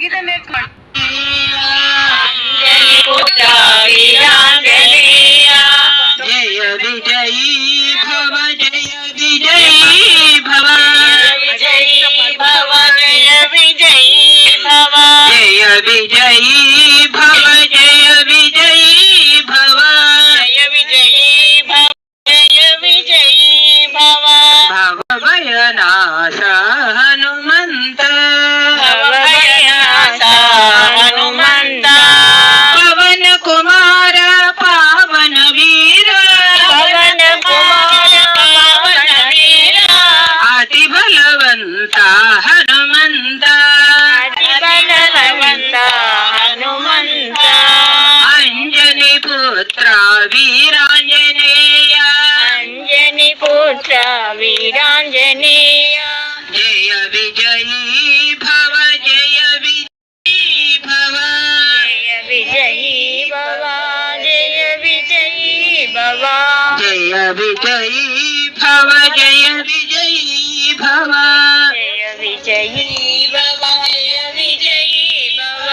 సంగీతం నేర్చుకోండి. జయ విజయీ భవ జయ విజయీ భవ జయ భవ జయ విజయీ భవ జయ విజయీ భవ జయ విజయీ భవ జయ విజయీ భవ జయ విజయీ భవ భవభయనాశ హనుమంత భవభయనాశ హనుమంత పవన కుమార పావన వీర పవన కుమార పవన వీర అతి బలవంత హనుమంత అతి బలవంత హనుమంత అంజని పుత్ర వీరాంజనేయ అంజని పుత్ర వీరాంజనేయ జయ విజయీ భవ జయ విజయీ భవ జయ విజయీ భవ జయ విజయీ భవ జయ విజయీ భవ జయ విజయీ భవ జయ విజయీ భవ జయ విజయీ భవ